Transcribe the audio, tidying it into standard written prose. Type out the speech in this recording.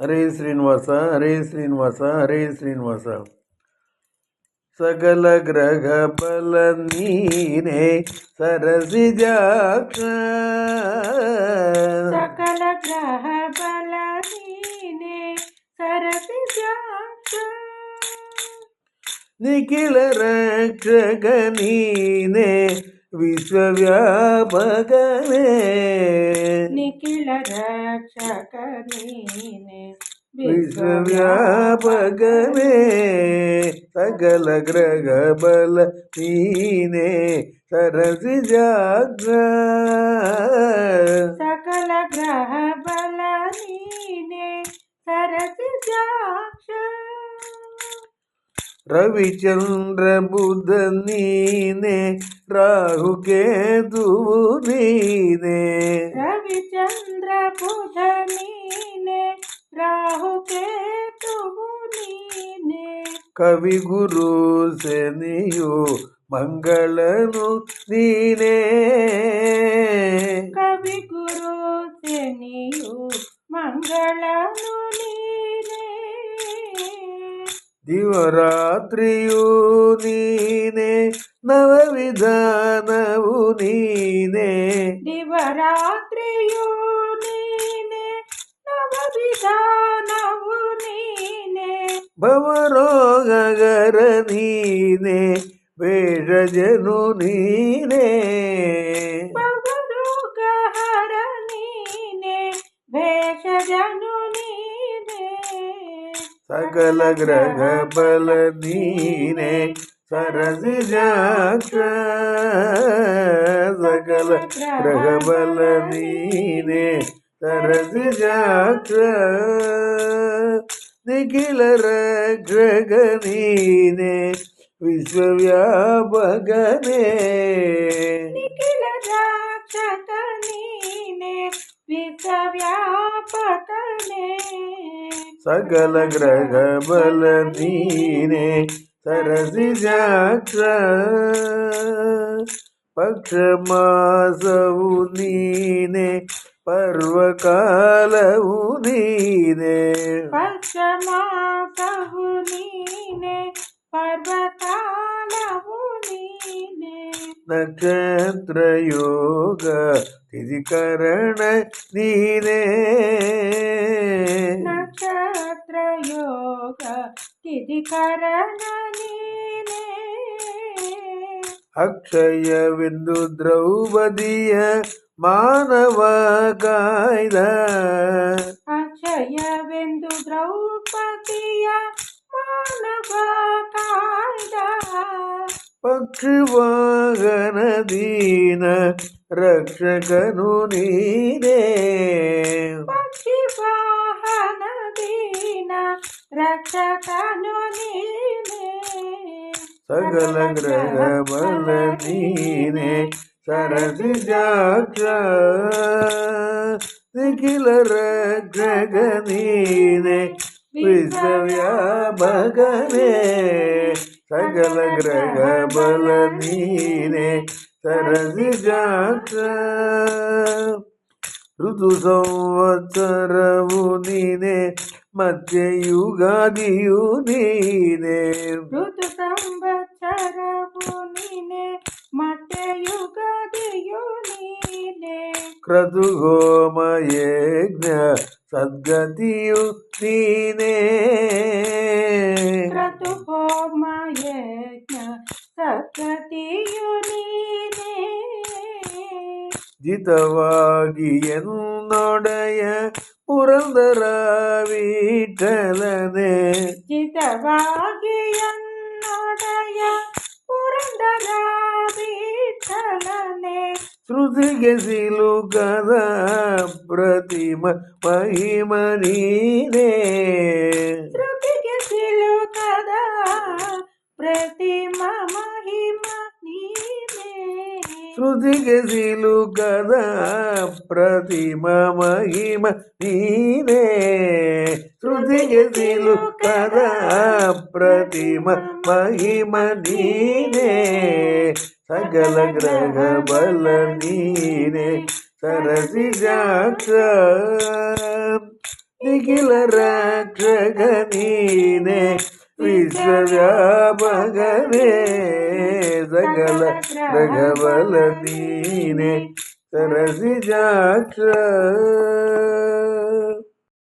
ಹರೇ ಶ್ರೀನಿವಾಸ ಹರೇ ಶ್ರೀನಿವಾಸ ಹರೇ ಶ್ರೀನಿವಾಸ. ಸಕಲ ಗ್ರಹ ಬಲ ನೀನೇ ಸರಸಿಜಾಕ್ಷ, ಸಕಲ ಗ್ರಹ ಬಲ ನೀನೇ ಸರಸಿಜಾಕ್ಷ. ನಿಖಿಲ ರಕ್ಷಕ ನೀನೇ ವಿಶ್ವವ್ಯಾಪಕನೇ, ನಿಖಿಲ ರಕ್ಷಕ ನೀನೇ ವಿಶ್ವವ್ಯಾಪಕನೇ. ಸಕಲ ಗ್ರಹ ಬಲ ನೀನೇ ಸರಸಿಜಾಕ್ಷ, ಸಕಲ ಗ್ರಹ ಬಲ ನೀನೇ ಸರಸಿಜಾಕ್ಷ. ರವಿಚಂದ್ರ ಬುಧ ನೀನೆ ರಾಹು ಕೇತುವು ನೀನೆ, ರವಿಚಂದ್ರ ಬುಧ ನೀನೆ ರಾಹು ಕೇತುವು ನೀನೆ. ಕವಿ ಗುರು ಶನಿಯು ಮಂಗಳನು ನೀನೆ, ಕವಿ ಗುರು ಶನಿಯು ಮಂಗಳನು ನೀನೆ. ದಿವರಾತ್ರಿಯು ನೀನೆ ನವವಿಧಾನವು ನೀನೆ, ದಿವರಾತ್ರಿಯು ನೀನೆ ನವವಿಧಾನವು ನೀನೆ. ಭವರೋಗಗರ ನೀನೆ ಭೇಷಜನು ನೀನೆ, ಭವರೋಗಹರ ನೀನೆ ಭೇಷಜನು ನೀನೆ. ಸಕಲ ಗ್ರಹ ಬಲ ನೀನೆ ಸರಸಿಜಾಕ್ಷ, ಸಕಲ ಗ್ರಹ ಬಲ ನೀನೆ ಸರಸಿಜಾಕ್ಷ. ನಿಖಿಲ ರಕ್ಷಕ ನೀನೆ ವಿಶ್ವವ್ಯಾಪಕನೇ, ನಿಖಿಲ ರಕ್ಷಕ ನೀನೆ ವಿಶ್ವವ್ಯಾಪಕನೇ. ಸಕಲ ಗ್ರಹ ಬಲ ನೀನೆ ಸರಸಿಜಾಕ್ಷ. ಪಕ್ಷ ಮಾಸವು ನೀನೆ ಪರ್ವಕಾಲವು ನೀನೆ, ಪಕ್ಷ ಮಾಸವು ನೀನೆ ಪರ್ವಕಾಲವು ನೀನೆ. ನಕ್ಷತ್ರ ಯೋಗ ತಿಥಿಕರಣ ನೀನೆ, ನಕ್ಷತ್ರ ಯೋಗ ತಿಥಿಕರಣ ನೀನೆ. ಅಕ್ಷಯವೆಂದು ದ್ರೌಪದಿಯ ಮಾನವ ಕಾಯ್ದ, ಅಕ್ಷಯವೆಂದು ದ್ರೌಪದಿಯ ಮಾನವ ಕಾಯ್ದ. ಪಕ್ಷಿವಾಹನ ದೀನ ರಕ್ಷಕನು ನೀನೇ, ಪಕ್ಷಿವಾಹನ ದೀನ ರಕ್ಷಕನು ನೀನೆ. ಸಕಲ ಗ್ರಹ ಬಲ ನೀನೆ ಸರಸಿಜಾಕ್ಷ, ನಿಖಿಲ ರಕ್ಷಕ ನೀನೆ ವಿಶ್ವವ್ಯಾಪಕನೇ. ಸಕಲ ಗ್ರಹ ಬಲ ನೀನೆ ಸರಸಿಜಾಕ್ಷ. ಋತು ಸಂವತ್ಸರವು ನೀನೆ ಮಧ್ಯ ಯುಗಾದಿಯು ನೀನೆ, ಋತು ಸಂವತ್ಸರವು ನೀನೆ ಮತ್ತೆ ಯುಗಾದಿಯು ನೀನೆ. ಕ್ರತು ಹೋಮ ಯಜ್ಞ ಸದ್ಗತಿಯು ನೀನೆ, ಕ್ರತು ಹೋಮ ಯಜ್ಞ ಸದ್ಗತಿಯು ನೀನೆ. ಜಿತವಾಗಿ ಎನ್ನೊಡೆಯ ಪುರಂದರ ವಿಠಲನೆ, ಜಿತವಾಗಿ ಎನ್ನೊಡೆಯ ಪುರಂದರ ವಿಠಲನೆ. ಶ್ರುತಿಗೆ ಸಿಲುಕದ ಪ್ರತಿಮ ಮಹಿಮ ನೀನೆ, ಶ್ರುತಿಗೆ ಸಿಲುಕದ ಪ್ರತಿಮ ಮಹಿಮ ನೀನೆ. ಶ್ರುತಿಗೆ ಸಿಲುಕದ ಪ್ರತಿಮ ಮಹಿಮ ನೀನೆ, ಶ್ರುತಿಗೆ ಸಿಲುಕದ ಪ್ರತಿಮ ಮಹಿಮ ನೀನೆ. ಸಕಲ ಗ್ರಹ ಬಲ ನೀನೆ ಸರಸಿಜಾಕ್ಷ, నిఖిల రక్షక నీనే విశ్వవ్యాపకనే సకల రఘవల నీనే సరసిజాక్ష